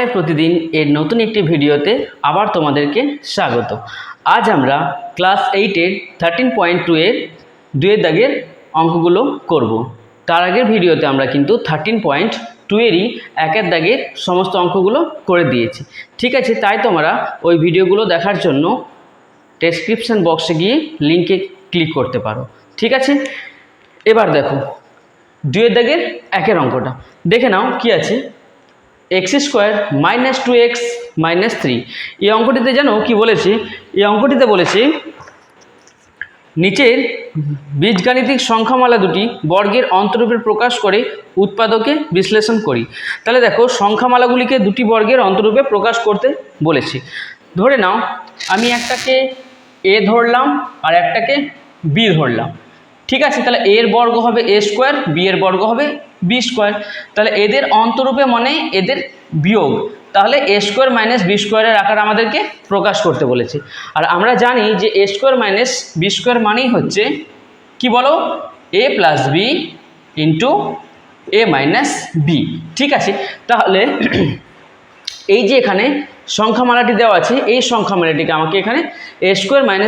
বাংলায় প্রতিদিন এর নতুন একটি ভিডিওতে আবার তোমাদেরকে স্বাগত। আজ আমরা ক্লাস 8-এর 13.2 এর 2 দাগের অঙ্কগুলো করব। তার আগের ভিডিওতে আমরা কিন্তু 13.2 এরই 1 দাগের সমস্ত অঙ্কগুলো করে দিয়েছি। ঠিক আছে, তাই তোমরা ওই ভিডিওগুলো দেখার জন্য ডেসক্রিপশন বক্সে গিয়ে লিঙ্কে ক্লিক করতে পারো। ঠিক আছে, এবার দেখো 2 দাগের 1 অঙ্কটা দেখে নাও কি আছে। x² - 2x - 3। এই অঙ্কটিতে জানো কি বলেছে? এই অঙ্কটিতে বলেছে নিচের বীজগাণিতিক সংখ্যামালা দুটি বর্গের অন্তরূপে প্রকাশ করে উৎপাদকে বিশ্লেষণ করি। তাহলে দেখো সংখ্যামালাগুলিকে দুটি বর্গের অন্তরূপে প্রকাশ করতে বলেছি। ধরে নাও আমি একটাকে a ধরলাম আর একটাকে b ধরলাম। ঠিক আছে, তাহলে a এর বর্গ হবে a², b এর বর্গ হবে b²। তাহলে এদের অন্তরূপে মানে এদের বিয়োগ, তাহলে a² - b² এর আকার আমাদেরকে প্রকাশ করতে বলেছে। আর আমরা জানি যে a² - b² মানেই হচ্ছে কি বলো, a + b * a - b। ঠিক আছে, তাহলে এই যে এখানে সংখ্যামালাটি দেওয়া আছে, এই সংখ্যামালাটিকে আমাকে এখানে a²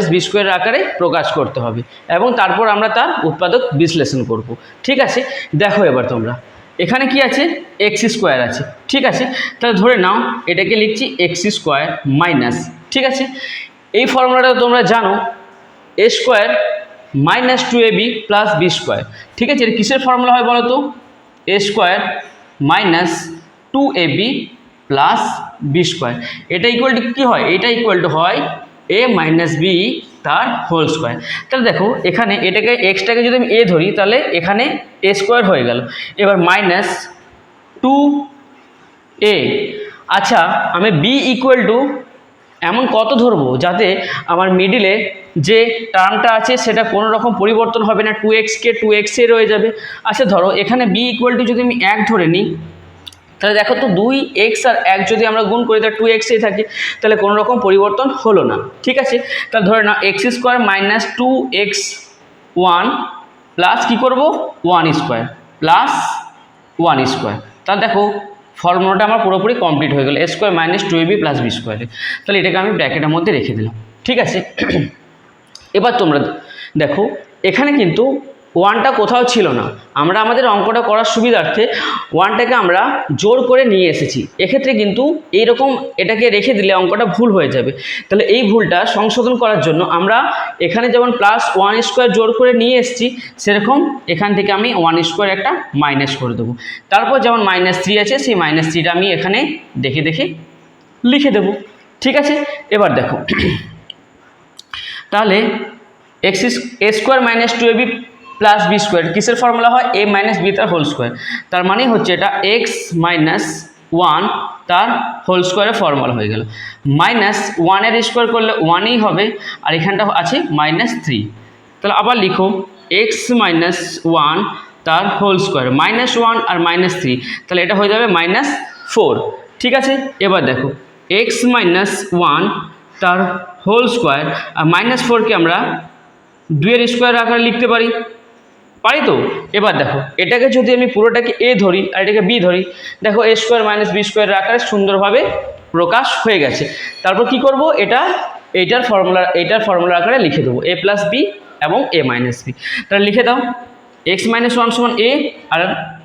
- b² এর আকারে প্রকাশ করতে হবে এবং তারপর আমরা তার উৎপাদক বিশ্লেষণ করব। ঠিক আছে, দেখো এবার তোমরা এখানে কি আছে, x² আছে। ঠিক আছে, তাহলে ধরে নাও এটাকে লিখছি x² মাইনাস। ঠিক আছে, এই ফর্মুলাটা তোমরা জানো, a² - 2ab + b²। ঠিক আছে, এটা কিসের ফর্মুলা হয় বলো তো? a² - 2ab + b²। এটা ইকুয়াল টু কী হয়? এটা ইকুয়াল টু হয় a - b তার হোল স্কোয়ার। তাহলে দেখো এখানে এটাকে এক্সটাকে যদি আমি a ধরি তাহলে এখানে a² হয়ে গেল। এবার -2a। আচ্ছা, আমি b ইকুয়াল টু এমন কত ধরবো যাতে আমার মিডিলে যে টার্মটা আছে সেটা কোনো রকম পরিবর্তন হবে না, 2xকে 2x রয়ে যাবে। আচ্ছা ধরো এখানে b ইকুয়াল টু যদি আমি 1 ধরে নিই, তাহলে দেখো তো 2x আর 1 যদি আমরা গুণ করি তাহলে 2xই থাকে, তাহলে কোনো রকম পরিবর্তন হলো না। ঠিক আছে, তাহলে ধরে নাও x² - 2x1 প্লাস কী করবো 1² প্লাস 1²। তাহলে দেখো ফর্মুলাটা আমার পুরোপুরি কমপ্লিট হয়ে গেল, a² - 2ab + b²। তাহলে এটাকে আমি ব্র্যাকেটের মধ্যে রেখে দিলাম। ঠিক আছে, এবার তোমরা দেখো এখানে কিন্তু 1টা কোথাও ছিল না। আমরা আমাদের অঙ্কটা করার সুবিধার্থে 1টাকে আমরা জোর করে নিয়ে এসেছি। এক্ষেত্রে কিন্তু এইরকম এটাকে রেখে দিলে অঙ্কটা ভুল হয়ে যাবে। তাহলে এই ভুলটা সংশোধন করার জন্য আমরা এখানে যেমন +1² জোর করে নিয়ে এসেছি, সেরকম এখান থেকে আমি 1² একটা মাইনাস করে দেবো। তারপর যেমন -3 আছে, সেই -3টা আমি এখানে দেখে দেখে লিখে দেব। ঠিক আছে, এবার দেখো তাহলে a² - 2ab + b² কিসের ফর্মুলা হয়? a - b তার হোল স্কোয়ার। তার মানে হচ্ছে এটা x - 1 তার হোল স্কোয়ারের ফর্মুলা হয়ে গেল। -1 এর স্কোয়ার করলে 1ই হবে, আর এখানটা আছে -3। তাহলে আবার লিখো x - 1 তার হোল স্কোয়ার, -1 আর -3, তাহলে এটা হয়ে যাবে -4। ঠিক আছে, এবার দেখো x - 1 তার হোল স্কোয়ার আর -4কে আমরা 2 এর স্কোয়ার আকারে লিখতে পারি তো? এবার দেখো এটাকে যদি আমি পুরোটাকে a ধরি আর এটাকে b ধরি, দেখো a² - b² আকারে সুন্দরভাবে প্রকাশ হয়ে গেছে। তারপর কি করব, এইটার ফর্মুলার আকারে লিখে দেবো a + b এবং a - b। তাহলে লিখে দাও x - 1 = a আর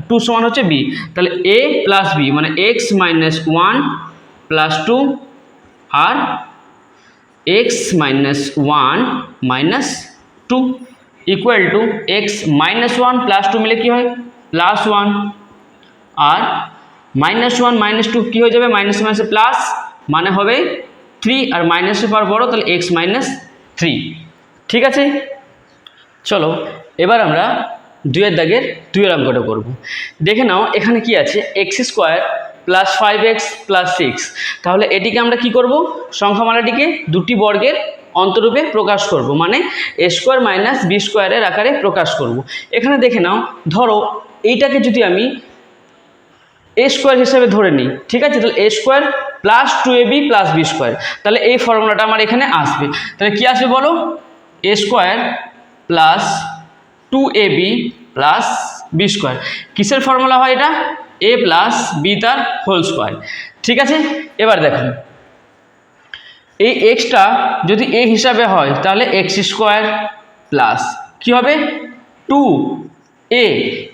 2 সমান হচ্ছে b। তাহলে a + b মানে x - 1 + 2 আর x - 1 - 2 ইকুয়াল টু x - 1 + 2 মিলে কী হয় +1, আর -1 - 2 কী হয়ে যাবে, মাইনাসে মাইনাসে প্লাস মানে হবে 3, আর মাইনাসের পাওয়ার বড়, তাহলে x - 3। ঠিক আছে, চলো এবার আমরা 2 এর দাগের 2 এর অঙ্কটা করব। দেখে নাও এখানে কি আছে, x² + 5x + 6। তাহলে এটিকে আমরা কি করব, সংখ্যামালাটিকে দুটি বর্গের অন্তরূপে প্রকাশ করব, মানে a² - b² এর আকারে প্রকাশ করব। এখানে দেখে নাও, ধরো এইটাকে যদি আমি a² হিসেবে ধরে নিই, ঠিক আছে, তাহলে a² + 2ab + b²। তাহলে এই ফর্মুলাটা আমার এখানে আসবে। তাহলে কি আসবে বলো, a² + 2ab + b²। কিসের ফর্মুলা হয় এটা? a + b তার হোল স্কোয়ার। ঠিক আছে, এবার দেখুন এই এক্সটা যদি এ হিসাবে হয় তাহলে এক্স স্কোয়ার প্লাস কী হবে 2a।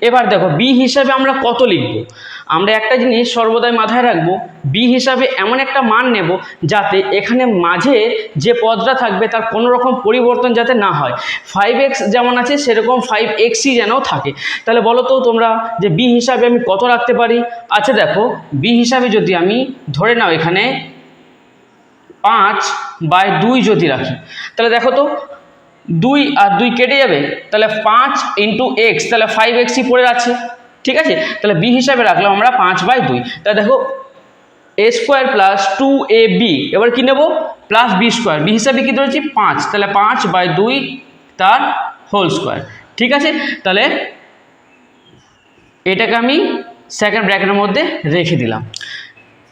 এবার দেখো বি হিসাবে আমরা কত লিখব, আমরা একটা জিনিস সর্বদাই মাথায় রাখবো, বি হিসাবে এমন একটা মান নেব যাতে এখানে মাঝে যে পদটা থাকবে তার কোনো রকম পরিবর্তন যাতে না হয়। 5x যেমন আছে সেরকম 5xই যেন থাকে। তাহলে বলো তো তোমরা যে বি হিসাবে আমি কত রাখতে পারি। আচ্ছা দেখো বি হিসাবে যদি আমি ধরে নাও এখানে 5/2 যদি রাখি, তাহলে দেখো তো 2 আর 2 কেটে যাবে, তাহলে 5 × x, তাহলে 5xই পড়ে আছে। ঠিক আছে, তাহলে বি হিসাবে রাখলাম আমরা 5/2। তাহলে দেখো a স্কোয়ার প্লাস 2ab, এবার কি নেব প্লাস বি স্কোয়ার, বি হিসাবে কি ধরেছি 5, তাহলে 5/2 তার হোল স্কোয়ার। ঠিক আছে, তাহলে এটাকে আমি সেকেন্ড ব্র্যাকেটের মধ্যে রেখে দিলাম।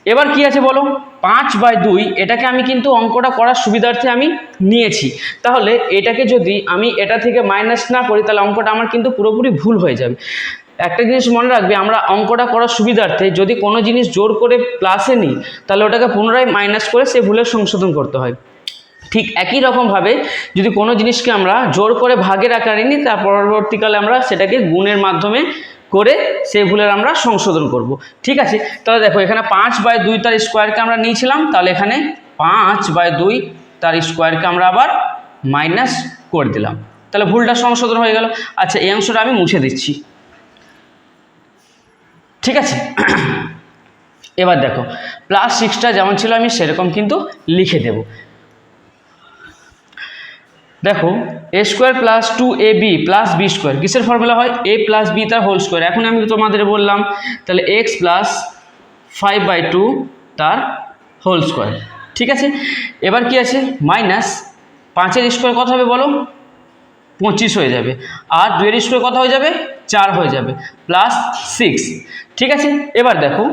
এবার কি আছে বলো 5/2, এটাকে আমি কিন্তু অঙ্কটা করার সুবিধার্থে আমি নিয়েছি। তাহলে এটাকে যদি আমি এটা থেকে মাইনাস না করি তাহলে অঙ্কটা আমার কিন্তু পুরোপুরি ভুল হয়ে যাবে। একটা জিনিস মনে রাখবে, আমরা অঙ্কটা করার সুবিধার্থে যদি কোনো জিনিস জোর করে প্লাসে নিই তাহলে ওটাকে পুনরায় মাইনাস করে সে ভুলের সংশোধন করতে হয়। ঠিক একই রকমভাবে যদি কোনো জিনিসকে আমরা জোর করে ভাগের আকারে নিই তার পরবর্তীকালে আমরা সেটাকে গুণের মাধ্যমে করে সেই ভুলের আমরা সংশোধন করব। ঠিক আছে, তাহলে দেখো এখানে 5/2 তার স্কোয়ারকে আমরা নিয়েছিলাম, তাহলে এখানে 5/2 তার স্কোয়ারকে আমরা আবার মাইনাস করে দিলাম, তাহলে ভুলটা সংশোধন হয়ে গেল। আচ্ছা এই অংশটা আমি মুছে দিচ্ছি। ঠিক আছে, এবার দেখো প্লাস 6টা যেমন ছিল আমি সেরকম কিন্তু লিখে দেব। দেখো a square plus 2ab plus B square কিসের ফর্মুলা হয় a প্লাস বি তার হোল স্কোয়ার। এখন আমি তোমাদের বললাম তাহলে x প্লাস 5/2 তার হোল স্কোয়ার। ঠিক আছে, এবার কি আছে মাইনাস 5-এর স্কোয়ার কত হবে বলো 25 হয়ে যাবে, আর 2-এর স্কোয়ার কত হয়ে যাবে 4 হয়ে যাবে, প্লাস 6। ঠিক আছে, এবার দেখো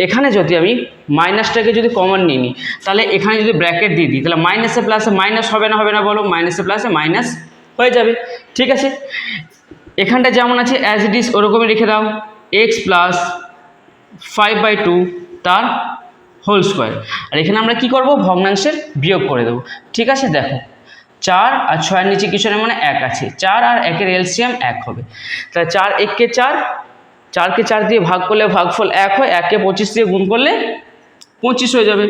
এখানে যদি আমি মাইনাসটাকে যদি কমন নিয়ে নিই তাহলে এখানে যদি ব্র্যাকেট দিয়ে দিই তাহলে মাইনাসে প্লাসে মাইনাস হবে না বলো, মাইনাসে প্লাসে মাইনাস হয়ে যাবে। ঠিক আছে, এখানটা যেমন আছে অ্যাজ ইট ইজ ওরকমই রেখে দাও, এক্স প্লাস 5/2 তার হোল স্কোয়ার। আর এখানে আমরা কি করব ভগ্নাংশের বিয়োগ করে দেবো। ঠিক আছে, দেখো 4 আর 6-এর নিচে কিছু না মানে 1 আছে, 4 আর 1-এর এলসিয়াম 1 হবে, তাহলে 4 1-কে 4, 4-কে 4 দিয়ে ভাগ করলে ভাগফল 1 হয়, 1-কে 25 দিয়ে গুণ করলে 25 হয়ে যাবে।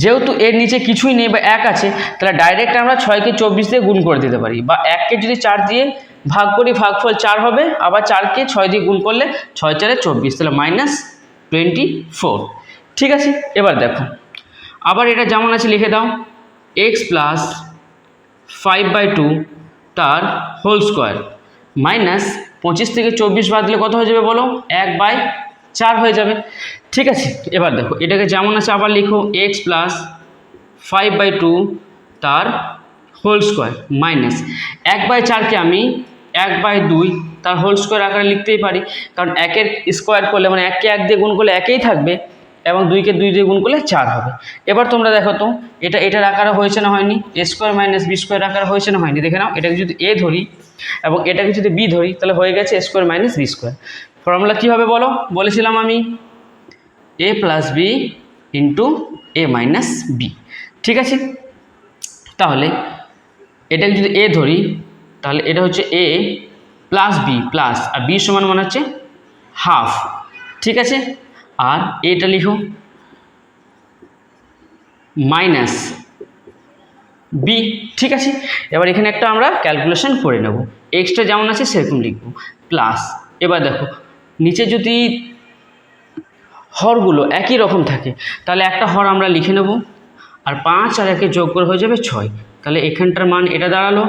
যেহেতু এর নিচে কিছুই নেই বা 1 আছে তাহলে ডাইরেক্ট আমরা 6-কে 24 দিয়ে গুণ করে দিতে পারি, বা 1-কে যদি 4 দিয়ে ভাগ করি ভাগফল 4 হবে, আবার 4-কে 6 দিয়ে গুণ করলে 6-4-এ 24, তাহলে -24। ঠিক আছে, এবার দেখো আবার এটা যেমন আছে লিখে দাও এক্স প্লাস 5/2 তার হোল স্কোয়ার মাইনাস 25 থেকে 24 বাদ দিলে কত হয়ে যাবে বলো 1/4 হয়ে যাবে। ঠিক আছে, এবার দেখো এটাকে যেমন আছে আবার লিখো এক্স প্লাস 5/2 তার হোল স্কোয়ার মাইনাস 1/4কে আমি 1/2 তার হোল স্কোয়ার আকারে লিখতেই পারি, কারণ 1-এর স্কোয়ার করলে মানে 1-কে 1 দিয়ে গুণ করলে 1-এই থাকবে এবং 2-কে 2 দিয়ে গুণ করলে 4 হবে। এবার তোমরা দেখো তো এটার আকারে হয়েছে না হয়নি, a square minus B square আকারে হয়েছে না হয়নি, দেখে নাও এটাকে যদি a ধরি এবং এটাকে যদি b ধরি তাহলে হয়ে গেছে a square minus B square. Formula কী হবে বলো, বলেছিলাম আমি a plus B into a minus B. ঠিক আছে, তাহলে এটাকে যদি a ধরি তাহলে এটা হচ্ছে a প্লাস বি প্লাস আর বি সমান মানে হচ্ছে হাফ। ঠিক আছে, আর এটা লিখো মাইনাস বি। ঠিক আছে, এবার এখানে একটা আমরা ক্যালকুলেশন করে নেব, এক্সটা যেমন আছে সেরকম লিখব প্লাস। এবার দেখো নিচে যদি হরগুলো একই রকম থাকে তাহলে একটা হর আমরা লিখে নেব, আর 5 আর 1 যোগ করে হয়ে যাবে 6, তাহলে এখানটার মান এটা দাঁড়ালো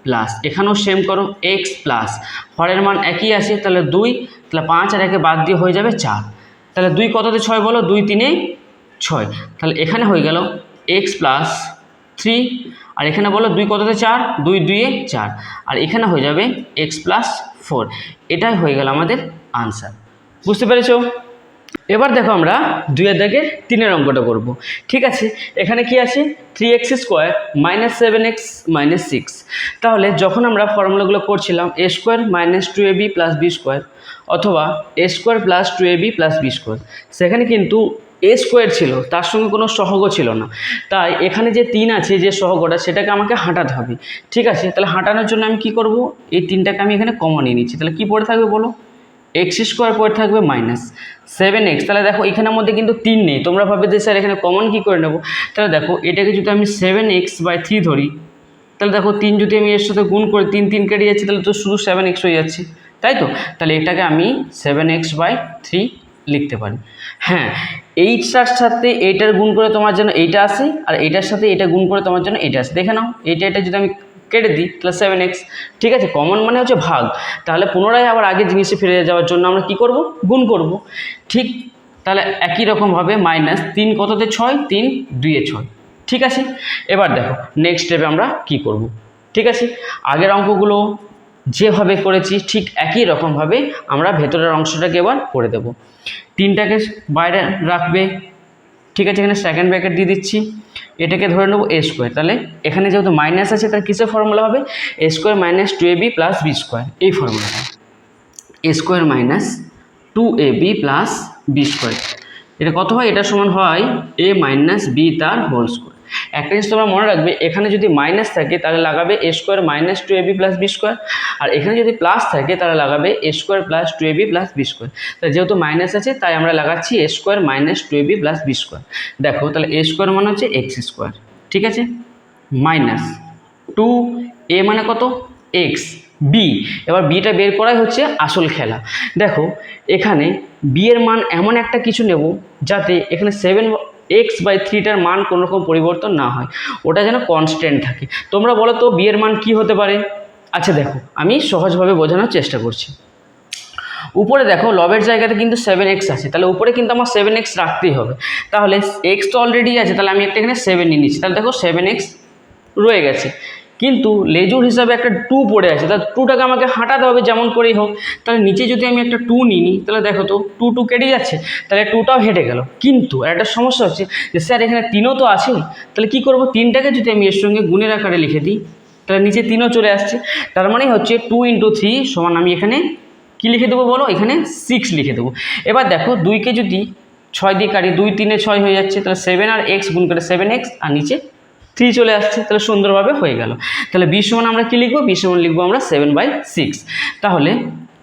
প্লাস, এখানেও সেম করো এক্স প্লাস হরের মান একই আছে তাহলে 2, তাহলে 5 আর 1 বাদ দিয়ে হয়ে যাবে 4, তাহলে 2 কততে 6 বলো 2 3-এ 6, তাহলে এখানে হয়ে গেল এক্স প্লাস 3, আর এখানে বলো 2 কততে 4 2 2-এ 4, আর এখানে হয়ে যাবে এক্স প্লাস 4। এটাই হয়ে গেল আমাদের আনসার। বুঝতে পেরেছো? এবার দেখো আমরা 2-এর দাগের 3-এর অঙ্কটা করব। ঠিক আছে, এখানে কি আছে 3x square minus 7x minus 6। তাহলে যখন আমরা ফর্মুলাগুলো করছিলাম a square minus 2ab plus B square অথবা a square plus 2ab plus B square, সেখানে কিন্তু এ স্কোয়ার ছিল, তার সঙ্গে কোনো সহগও ছিল না, তাই এখানে যে 3 আছে যে সহগটা সেটাকে আমাকে হাঁটাতে হবে। ঠিক আছে, তাহলে হাঁটানোর জন্য আমি কি করব, এই 3টাকে আমি এখানে কমন নিয়ে নিচ্ছি। তাহলে কি পড়ে থাকবে বলো, এক্স স্কোয়ার পড়ে থাকবে মাইনাস 7x। তাহলে দেখো এখানের মধ্যে কিন্তু 3 নেই, তোমরা ভাবে যে স্যার এখানে কমন কী করে নেব। তাহলে দেখো এটাকে যদি আমি 7x/3 ধরি, তাহলে দেখো 3 যদি আমি এর সাথে গুণ করি, 3 3 কেটে যাচ্ছে, তাহলে তো শুধু 7x হয়ে যাচ্ছে, তাই তো। তাহলে এটাকে আমি 7x/3 লিখতে পারি। হ্যাঁ, এইটার সাথে এইটার গুণ করে তোমার জন্য এইটা আসে, আর এইটার সাথে এটা গুণ করে তোমার জন্য এইটা আসে। দেখে নাও, এটা যদি আমি কেটে দিই তাহলে 7x। ঠিক আছে, কমন মানে হচ্ছে ভাগ, তাহলে পুনরায় আবার আগের জিনিসে ফিরে যাওয়ার জন্য আমরা কি করব, গুণ করব। ঠিক, তাহলে একই রকমভাবে -3 কততে 6, 3 2 6। ঠিক আছে, এবার দেখো নেক্সট স্টেপে আমরা কি করব। ঠিক আছে, আগের অঙ্কগুলো যেভাবে করেছি ঠিক একই রকমভাবে আমরা ভেতরের অংশটাকে এবার করে দেব। 3টাকে বাইরে রাখবে। ঠিক আছে, এখানে সেকেন্ড ব্র্যাকেট দিয়ে দিচ্ছি, এটাকে ধরে নেব এ স্কোয়ার। তাহলে এখানে যেহেতু মাইনাস আছে তার কিসের ফর্মুলা হবে, A square minus 2ab plus B square, এই ফর্মুলাটা, A square minus 2ab plus B square. এটা কত হয়, এটা সমান হয় a মাইনাস বি তার হোল স্কোয়ার। একটা জিনিস তোমরা মনে রাখবে, এখানে যদি মাইনাস থাকে তাহলে লাগাবে A square minus 2ab plus B square, আর এখানে যদি প্লাস থাকে তাহলে লাগাবে A square plus 2ab plus B square. তাহলে যেহেতু মাইনাস আছে তাই আমরা লাগাচ্ছি A square minus 2ab plus B square. দেখো তাহলে এ স্কোয়ার মানে হচ্ছে এক্স স্কোয়ার, ঠিক আছে, মাইনাস 2a মানে কত এক্স, বি, এবার বিটা বের করাই হচ্ছে আসল খেলা। দেখো এখানে বি এর মান এমন একটা কিছু নেব যাতে এখানে 7x/3টার মান কোনো রকম পরিবর্তন না হয়, ওটা যেন কনস্ট্যান্ট থাকে। তোমরা বলো তো বি এর মান কি হতে পারে। আচ্ছা দেখো আমি সহজভাবে বোঝানোর চেষ্টা করছি। উপরে দেখো লবের জায়গাতে কিন্তু 7x আছে, তাহলে উপরে কিন্তু আমার 7x রাখতেই হবে। তাহলে x তো অলরেডি আছে, তাহলে আমি একটা এখানে 7 নিয়ে নিচ্ছি। তাহলে দেখো 7x রয়ে গেছে, কিন্তু লেজুর হিসাবে একটা 2 পড়ে আছে, তাহলে 2টাকে আমাকে হাঁটাতে হবে যেমন করেই হোক। তাহলে নিচে যদি আমি একটা 2 নিই, তাহলে দেখো তো 2 কেটে যাচ্ছে, তাহলে 2টাও হেঁটে গেল। কিন্তু একটা সমস্যা হচ্ছে যে স্যার এখানে 3ও তো আছে, তাহলে কি করব, 3টাকে যদি আমি এর সঙ্গে গুণের আকারে লিখে দিই তাহলে নিচে 3ও চলে আসছে। তার মানে হচ্ছে 2 × 3 সমান আমি এখানে কি লিখে দেবো বলো, এখানে 6 লিখে দেবো। এবার দেখো 2কে যদি 6 দিয়ে কাটি, 2 3 6 হয়ে যাচ্ছে, তাহলে 7 আর x গুণ করে 7x, আর নিচে 3 চলে আসছে, তাহলে সুন্দরভাবে হয়ে গেল। তাহলে বি সমান আমরা কি লিখবো, বি সমান লিখবো আমরা 7/6। তাহলে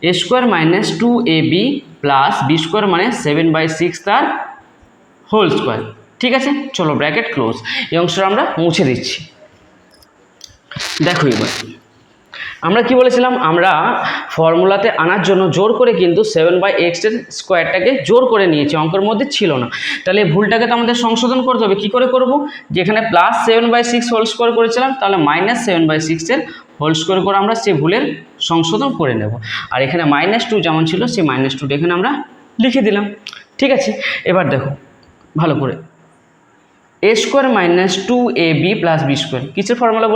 A square minus 2ab plus B square মানে 7/6 তার হোল স্কোয়ার। ঠিক আছে, চলো ব্র্যাকেট ক্লোজ, এই অংশটা আমরা মুছে দিচ্ছি। দেখো এবার আমরা কি বলেছিলাম, আমরা ফর্মুলাতে আনার জন্য জোর করে কিন্তু 7/x এর স্কোয়ারটাকে জোর করে নিয়েছি, অঙ্কের মধ্যে ছিল না। তাহলে এই ভুলটাকে তো আমাদের সংশোধন করতে হবে। কী করে করব, যেখানে প্লাস 7/6 হোল স্কোয়ার করেছিলাম, তাহলে মাইনাস 7/6 এর হোল স্কোয়ার করে আমরা সেই ভুলের সংশোধন করে নেব। আর এখানে -2 যেমন ছিল সেই -2টা এখানে আমরা লিখে দিলাম। ঠিক আছে, এবার দেখো ভালো করে, A square minus 2ab plus B square, কিসের ফর্মুলা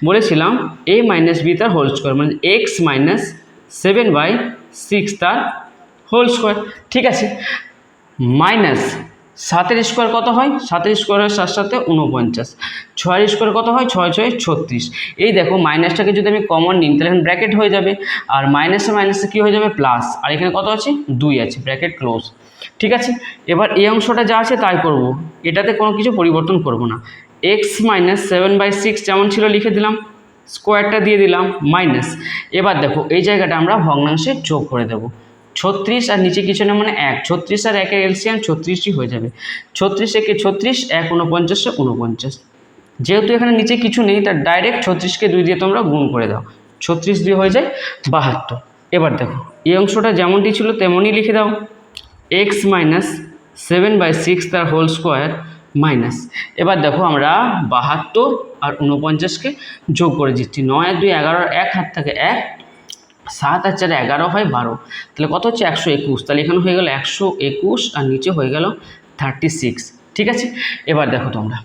বলেছিলাম a মাইনাস বি তার হোল স্কোয়ার, মানে এক্স মাইনাস 7/6 তার হোল স্কোয়ার। ঠিক আছে, মাইনাস 7-এর স্কোয়ার কত হয়, 7-এর স্কোয়ার হয় 7 7 49, 6-এর স্কোয়ার কত হয় 6 6 36। এই দেখো মাইনাসটাকে যদি আমি কমন নিই তাহলে এখানে ব্র্যাকেট হয়ে যাবে, আর মাইনাসে মাইনাসে কী হয়ে যাবে প্লাস, আর এখানে কত আছে 2 আছে, ব্র্যাকেট ক্লোজ। ঠিক আছে, এবার এই অংশটা যা আছে তাই করব, এটাতে কোনো কিছু পরিবর্তন করব না। এক্স মাইনাস 7/6 যেমন ছিল লিখে দিলাম, স্কোয়ারটা দিয়ে দিলাম মাইনাস। এবার দেখো এই জায়গাটা আমরা ভগ্নাংশে যোগ করে দেবো, 36 আর নিচে কিছু না মানে 1, 36 আর 1-এর এলসিয়াম 36ই হয়ে যাবে। 36 একে 36, 1 49 49। যেহেতু এখানে নিচে কিছু নেই তার ডাইরেক্ট 36কে 2 দিয়ে তোমরা গুণ করে দাও, 36 দিয়ে হয়ে যায় 72। এবার দেখো এই অংশটা যেমনটি ছিল তেমনই লিখে দাও, এক্স মাইনাস 7/6 তার হোল স্কোয়ার মাইনাস। এবার দেখো আমরা 72 আর 49কে যোগ করে দিচ্ছি, 9 আর 2 11, 1 হাত থাকে 1, 7 আর 4 11 হয় 12, তাহলে কত হচ্ছে 121। তাহলে এখানে হয়ে গেল 121 আর নিচে হয়ে গেল 36। ঠিক আছে, এবার দেখো তোমরা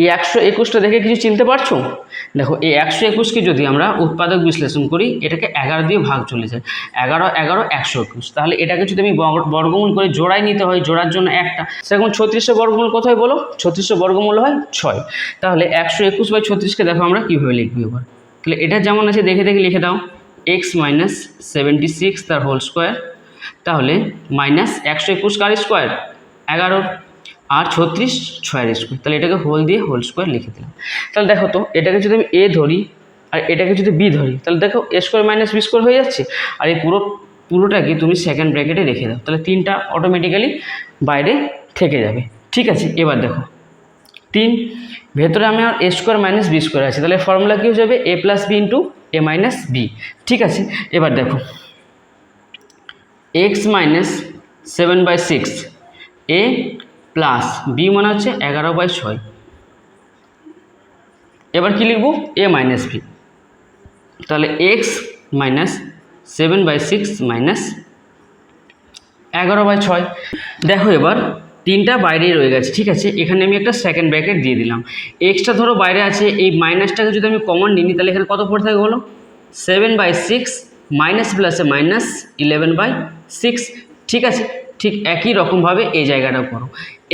এই 121টা দেখে কিছু চিনতে পারছো। দেখো এই 121কে যদি আমরা উৎপাদক বিশ্লেষণ করি, এটাকে 11 দিয়ে ভাগ চলে যায়, 11 11 121। তাহলে এটাকে যদি আমি বর্গমূল করে জোড়ায় নিতে হয়, জোড়ার জন্য একটা, সেরকম 36এর বর্গমূল কত হয় বলো, 36এর বর্গমূল হয় 6। তাহলে 121/36কে দেখো আমরা কীভাবে লিখবো এবার, তাহলে এটা যেমন আছে দেখে দেখে লিখে দাও, এক্স মাইনাস 76 তার হোল স্কোয়ার তাহলে মাইনাস 121 কার স্কোয়ার 11, আর 36 6 স্কোয়ার, তাহলে এটাকে হোল দিয়ে হোল স্কোয়ার লিখে দিলাম। তাহলে দেখো তো এটাকে যদি আমি এ ধরি আর এটাকে যদি বি ধরি, তাহলে দেখো এ স্কোয়ার মাইনাস বি স্কোয়ার হয়ে যাচ্ছে, আর এই পুরোটাকে তুমি সেকেন্ড ব্র্যাকেটে রেখে দাও, তাহলে 3টা অটোমেটিক্যালি বাইরে থেকে যাবে। ঠিক আছে, এবার দেখো 3 ভেতরে আমার এ স্কোয়ার মাইনাস বি স্কোয়ার আছে, তাহলে ফর্মুলা কী হয়ে যাবে এ প্লাস বি ইন্টু এ মাইনাস বি। ঠিক আছে, এবার দেখো এক্স মাইনাস 7/6 এ প্লাস বি মানে হচ্ছে 11/6, এবার কি লিখবো এ মাইনাস বি, তাহলে এক্স মাইনাস 7/6 মাইনাস 11/6। দেখো এবার 3টা বাইরেই রয়ে গেছে। ঠিক আছে, এখানে আমি একটা সেকেন্ড ব্র্যাকেট দিয়ে দিলাম, এক্সটা ধরো বাইরে আছে, এই মাইনাসটাকে যদি আমি কমন নিই তাহলে এখানে কত পড়ে থাকে বলো 7/6 মাইনাস প্লাসে মাইনাস 11/6। ঠিক আছে, ঠিক একই রকমভাবে এই জায়গাটা করো,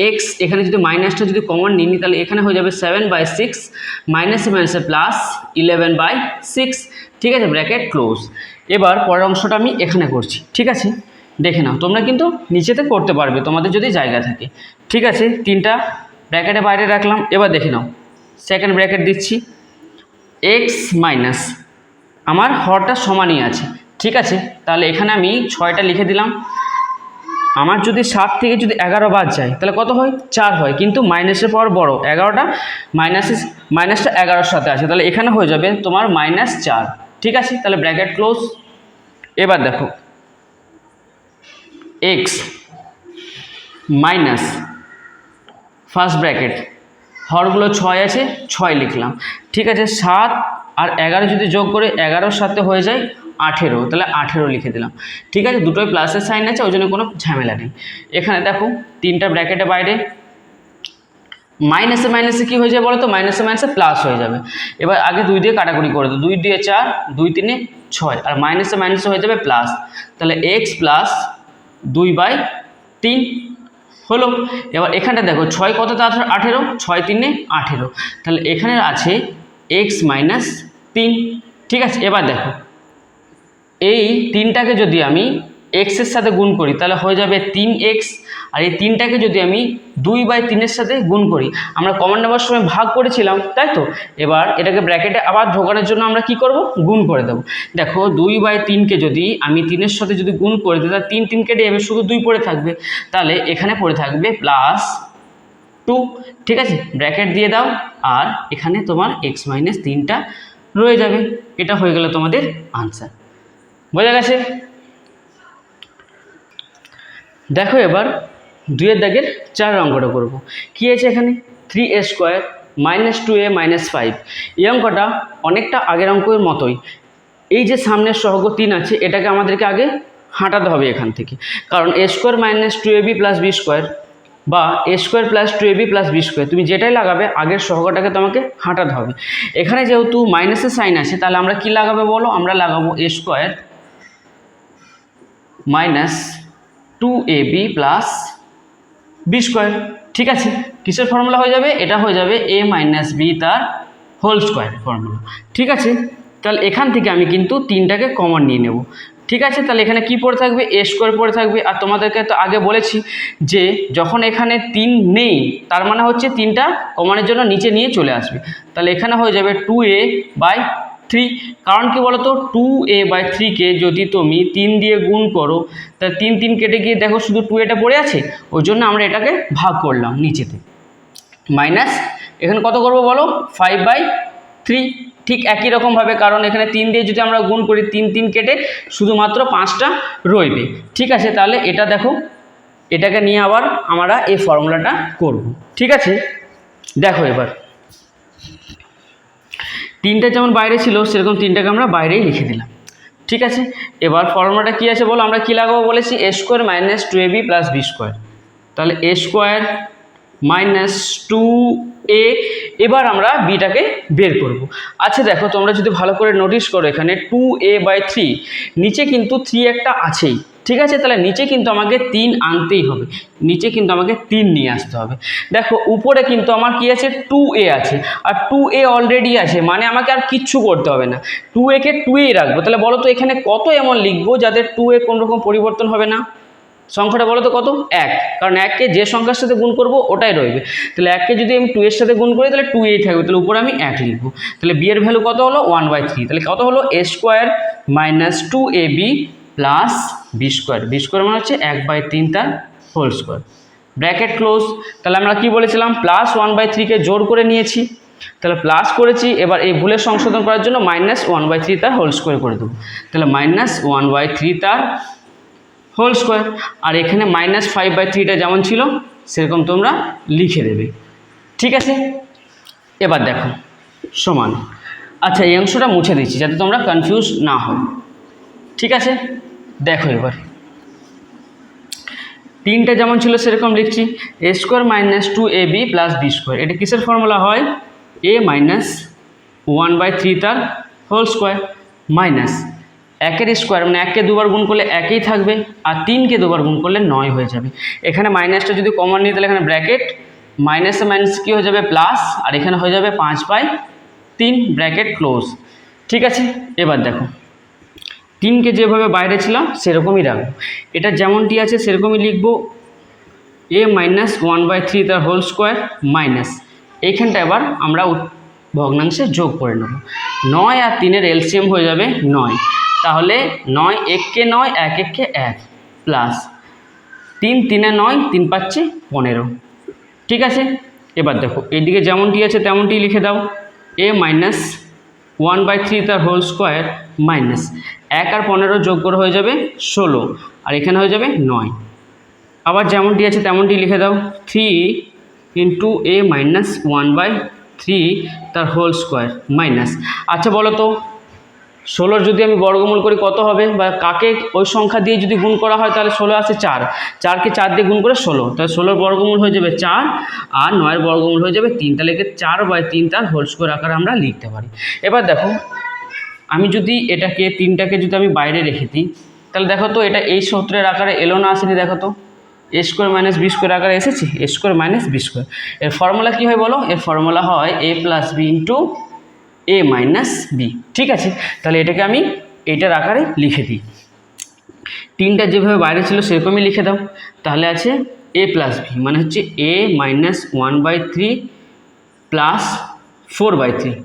এক্স এখানে যদি মাইনাসটা যদি কমন নিই তাহলে এখানে হয়ে যাবে 7/6 মাইনাসে মাইনাসে প্লাস 11/6। ঠিক আছে, ব্র্যাকেট ক্লোজ। এবার পরের অংশটা আমি এখানে করছি। ঠিক আছে, দেখে নাও, তোমরা কিন্তু নিচেতে করতে পারবে তোমাদের যদি জায়গা থাকে। ঠিক আছে, 3টা ব্র্যাকেটে বাইরে রাখলাম, এবার দেখে নাও সেকেন্ড ব্র্যাকেট দিচ্ছি, এক্স মাইনাস আমার হরটা সমানই আছে। ঠিক আছে, তাহলে এখানে আমি 6টা লিখে দিলাম, আমার যদি 7 থেকে যদি 11 বাদ যায় তাহলে কত হয় 4 হয়, কিন্তু মাইনাসের পর বড় 11টা মাইনাসটা 11-র সাথে আছে, তাহলে এখানে হয়ে যাবে তোমার -4। ঠিক আছে, তাহলে ব্র্যাকেট ক্লোজ। এবার দেখো এক্স মাইনাস ফার্স্ট ব্র্যাকেট হরগুলো 6 আছে 6 লিখলাম। ঠিক আছে, 7 আর 11 যদি যোগ করে 11-র সাথে হয়ে যায় 18, তাহলে 18 লিখে দিলাম। ঠিক আছে, দুটোই প্লাসের সাইন আছে, ওই জন্য কোনো ঝামেলা নেই। এখানে দেখো 3টা ব্র্যাকেটে বাইরে মাইনাসে মাইনাসে কী হয়ে যায় বলো তো, মাইনাসে মাইনাসে প্লাস হয়ে যাবে। এবার আগে 2 দিয়ে কাটাকুটি করে দাও, 2 দিয়ে 4, 2 3 6, আর মাইনাসে মাইনাসে হয়ে যাবে প্লাস, তাহলে এক্স প্লাস 2/3 হলো। এবার এখানটা দেখো 6 কত 18, 6 3 18, তাহলে এখানে আছে এক্স মাইনাস 3। ঠিক আছে, এবার দেখো এই 3টাকে যদি আমি এক্সের সাথে গুণ করি তাহলে হয়ে যাবে 3x, আর এই 3টাকে যদি আমি 2/3-এর সাথে গুণ করি, আমরা কমন নেওয়ার সময় ভাগ করেছিলাম তাই তো, এবার এটাকে ব্র্যাকেটে আবার ঢোকানোর জন্য আমরা কি করব গুণ করে দেব। দেখো 2/3কে যদি আমি 3-এর সাথে যদি গুণ করে দিই তাহলে 3 3 কেটে যাবে, শুধু 2 পড়ে থাকবে, তাহলে এখানে পড়ে থাকবে +2। ঠিক আছে, ব্র্যাকেট দিয়ে দাও, আর এখানে তোমার x মাইনাস 3টা রয়ে যাবে। এটা হয়ে গেল তোমাদের আনসার। বোঝা গেছে? দেখো এবার 2-এর দাগের 4 অঙ্কটা করব। কী আছে এখানে 3a² - 2a - 5। এই অঙ্কটা অনেকটা আগের অঙ্কের মতোই, এই যে সামনের সহগ 3 আছে এটাকে আমাদেরকে আগে হাঁটাতে হবে এখান থেকে, কারণ a² - 2ab + b² বা a² + 2ab + b², তুমি যেটাই লাগাবে আগের সহগটাকে তোমাকে হাঁটাতে হবে। এখানে যেহেতু মাইনাসের সাইন আছে তাহলে আমরা কি লাগাবো বলো, আমরা লাগাবো a² - 2ab + b²। ঠিক আছে, কিসের ফর্মুলা হয়ে যাবে, এটা হয়ে যাবে a - b তার হোল স্কোয়ার ফর্মুলা। ঠিক আছে, তাহলে এখান থেকে আমি কিন্তু 3টাকে কমন নিয়ে নেব। ঠিক আছে, তাহলে এখানে কি পড়ে থাকবে a² পড়ে থাকবে, আর তোমাদেরকে তো আগে বলেছি যে যখন এখানে 3 নেই তার মানে হচ্ছে 3টা কমনের জন্য নিচে নিয়ে চলে আসবে, তাহলে এখানে হয়ে যাবে 2a/3। কারণ কি বলো তো, 2a/3কে যদি তুমি 3 দিয়ে গুণ করো তাহলে 3 3 কেটে গিয়ে দেখো শুধু 2a পড়ে আছে, ওই জন্য আমরা এটাকে ভাগ করলাম নিচেতে, মাইনাস এখানে কত করব বলো 5/3। ঠিক একই রকমভাবে, কারণ এখানে 3 দিয়ে যদি আমরা গুণ করি 3 3 কেটে শুধুমাত্র 5টা রইবে। ঠিক আছে, তাহলে এটা দেখো, এটাকে নিয়ে আবার আমরা এই ফর্মুলাটা করব। ঠিক আছে, দেখো এবার 3টা যেমন বাইরে ছিল সেরকম 3টাকে আমরা বাইরেই লিখে দিলাম। ঠিক আছে, এবার ফর্মুলাটা কি আছে বলো, আমরা কি লাগাবো বলেছি a² - 2ab + b², তাহলে a² - 2a, এবার আমরা বিটাকে বের করব। আচ্ছা দেখো, তোমরা যদি ভালো করে নোটিস করো এখানে 2a/3 নিচে কিন্তু 3 একটা আছেই। ঠিক আছে, তাহলে নিচে কিন্তু আমাকে 3 আনতেই হবে, নিচে কিন্তু আমাকে 3 নিয়ে আসতে হবে। দেখো উপরে কিন্তু আমার কি আছে 2a আছে, আর 2a অলরেডি আছে, মানে আমাকে আর কিচ্ছু করতে হবে না, 2a কে 2a রাখবো। তাহলে বলো তো এখানে কত এমন লিখবো যাতে 2a কোনো রকম পরিবর্তন হবে না। সংখ্যাটা বলো তো কত? 1, কারণ 1কে যে সংখ্যার সাথে গুণ করব ওটাই রইবে। তাহলে 1কে যদি আমি 2 এর সাথে গুণ করি তাহলে 2a থাকবে, তাহলে উপরে আমি 1 লিখবো। তাহলে b এর ভ্যালু কত হলো? 1/3। তাহলে কত হলো? a square minus 2ab plus b square. b square মানে হচ্ছে 1/3 তার হোল স্কোয়ার, ব্র্যাকেট ক্লোজ। তাহলে আমরা কি বলেছিলাম? প্লাস 1/3কে জোর করে নিয়েছি, তাহলে প্লাস করেছি, এবার এই ভুলের সংশোধন করার জন্য -1/3 তার হোল স্কোয়ার করে দেবো। তাহলে -1/3 তার হোল স্কোয়ার, আর এখানে -5/3টা যেমন ছিল সেরকম তোমরা লিখে দেবে। ঠিক আছে, এবার দেখো সমান। আচ্ছা, এই অংশটা মুছে দিচ্ছি যাতে তোমরা কনফিউজ না হও। ঠিক আছে, দেখো এবার 3টা যেমন ছিল সেরকম লিখছি। a square minus 2ab plus b square, এটা কিসের ফর্মুলা হয়? a মাইনাস 1/3 তার হোল স্কোয়ার মাইনাস 1-এর স্কোয়ার মানে 1কে দুবার গুণ করলে 1ই থাকবে, আর 3কে দুবার গুণ করলে 9 হয়ে যাবে। এখানে মাইনাসটা যদি কমন নিই তাহলে এখানে ব্র্যাকেট মাইনাসে মাইনাস কী হয়ে যাবে? প্লাস, আর এখানে হয়ে যাবে 5/3 ব্র্যাকেট ক্লোজ। ঠিক আছে, এবার দেখো 3কে যেভাবে বাইরে ছিলাম সেরকমই রাখবো, এটা যেমনটি আছে সেরকমই লিখবো। a মাইনাস 1/3 তার হোল স্কোয়ার মাইনাস এইখানটা এবার আমরা ভগ্নাংশে যোগ করে নেব। 9 আর 3-এর এলসিএম হয়ে যাবে 9, তাহলে 9 1-কে 9, 1-1-কে 1 প্লাস 3 3-এ 9, 3 পাচ্ছি 15। ঠিক আছে, এবার দেখো এইদিকে যেমনটি আছে তেমনটি লিখে দাও। a মাইনাস 1/3 তার হোল স্কোয়ার মাইনাস 1 আর 15 যোগ করে হয়ে যাবে 16, আর এখানে হয়ে যাবে 9। আবার যেমনটি আছে তেমনটি লিখে দাও। 3 ইন্টু a মাইনাস 1/3 তার হোল স্কোয়ার মাইনাস। আচ্ছা বলো তো 16 যদি আমি বর্গমূল করি কত হবে, বা কাকে ওই সংখ্যা দিয়ে যদি গুণ করা হয় তাহলে 16 আছে 4, 4কে 4 দিয়ে গুণ করে 16, তাহলে 16 বর্গমূল হয়ে যাবে 4 আর 9-এর বর্গমূল হয়ে যাবে 3, তাহলে 4/3 তার হোল স্কোয়ার আকারে আমরা লিখতে পারি। এবার দেখো আমি যদি এটাকে 3টাকে যদি আমি বাইরে রেখে দিই তাহলে দেখো তো এটা এই সূত্রের আকারে এলো না আসেনি? দেখো তো a square minus B square আকারে এসেছে, a square minus B square. এর ফর্মুলা কী হয় বলো? এর ফর্মুলা হয় a plus B into a minus B. ঠিক আছে, তাহলে এটাকে আমি এইটার আকারে লিখে দিই। 3টা যেভাবে বাইরে ছিল সেরকমই লিখে দাও। তাহলে আছে a প্লাস বি মানে হচ্ছে a মাইনাস 1/3 প্লাস 4/3,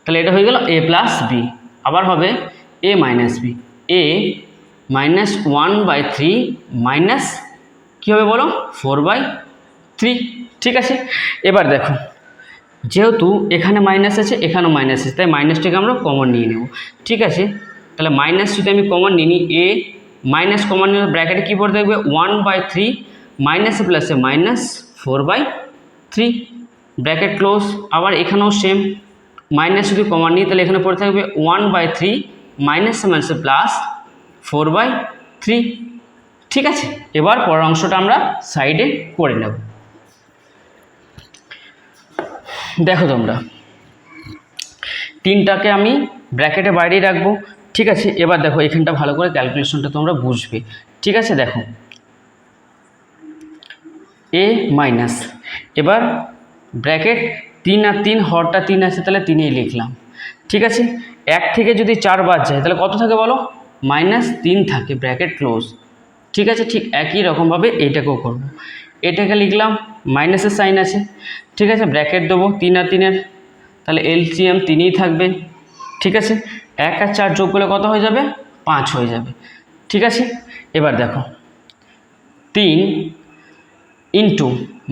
তাহলে এটা হয়ে গেল a প্লাস বি। আবার হবে a minus B, a minus 1/3 minus কী হবে বলো? 4/3। ঠিক আছে, এবার দেখো যেহেতু এখানে মাইনাস আছে এখানেও মাইনাস আছে, তাই মাইনাসটাকে আমরা কমন নিয়ে নেব। ঠিক আছে, তাহলে মাইনাস যদি আমি কমন নিই a মাইনাস কমন নিয়ে ব্র্যাকেটে কী পড়ে থাকবে? 1/3 মাইনাসে প্লাসে মাইনাস 4/3 ব্র্যাকেট ক্লোজ। আবার এখানেও সেম, মাইনাস যদি কমন নিই তাহলে এখানে পড়ে থাকবে 1/3 মাইনাসে মাইনাসে প্লাস 4/3। ঠিক আছে, এবার পরের অংশটা আমরা সাইডে করে নেব। দেখো তোমরা 3টাকে আমি ব্র্যাকেটে বাইরেই রাখবো। ঠিক আছে, এবার দেখো এখানটা ভালো করে ক্যালকুলেশনটা তোমরা বুঝবে। ঠিক আছে, দেখো a মাইনাস, এবার ব্র্যাকেট 3 আর 3 হরটা 3 আছে তাহলে 3ই লিখলাম। ঠিক আছে, 1 থেকে যদি 4 বাদ যায় তাহলে কত থাকে বলো? -3 থাকে ব্র্যাকেট ক্লোজ। ঠিক আছে, ঠিক একই রকমভাবে এইটাকেও করব। এটাকে লিখলাম, মাইনাসের সাইন আছে। ঠিক আছে, ব্র্যাকেট দেবো 3 আর 3-এর, তাহলে এলসিএম 3ই থাকবে। ঠিক আছে, 1 আর 4 যোগ করলে কত হয়ে যাবে? 5 হয়ে যাবে। ঠিক আছে, এবার দেখো 3 ইন্টু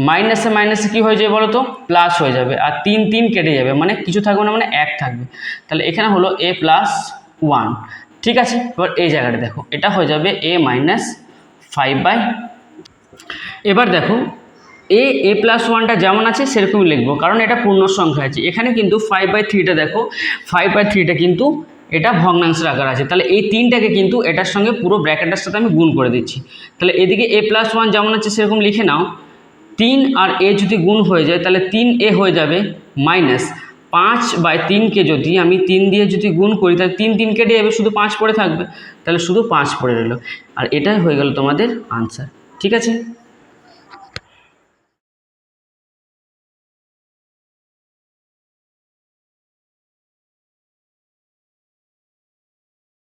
মাইনাসে মাইনাসে কী হয়ে যাবে বলো তো? প্লাস হয়ে যাবে, আর 3 3 কেটে যাবে মানে কিছু থাকবে না, মানে 1 থাকবে। তাহলে এখানে হলো a প্লাস 1। ঠিক আছে, এবার এই জায়গাটা দেখো এটা হয়ে যাবে a মাইনাস 5/। এবার দেখো a প্লাস 1টা যেমন আছে সেরকমই লিখবো, কারণ এটা পূর্ণ সংখ্যা আছে। এখানে কিন্তু 5/3টা দেখো 5/3টা কিন্তু এটা ভগ্নাংশের আকার আছে, তাহলে এই 3টাকে কিন্তু এটার সঙ্গে পুরো ব্র্যাকেটের সাথে আমি গুণ করে দিচ্ছি। তাহলে এদিকে a প্লাস 1 যেমন আছে সেরকম লিখে নাও। 3 আর a যদি গুণ হয়ে যায় তাহলে 3a হয়ে যাবে মাইনাস 5/3কে যদি আমি 3 দিয়ে যদি গুণ করি তাহলে 3 3 কেটে যাবে, শুধু 5 পড়ে থাকবে, তাহলে শুধু 5 পড়ে রইল। আর এটাই হয়ে গেল তোমাদের আনসার। ঠিক আছে।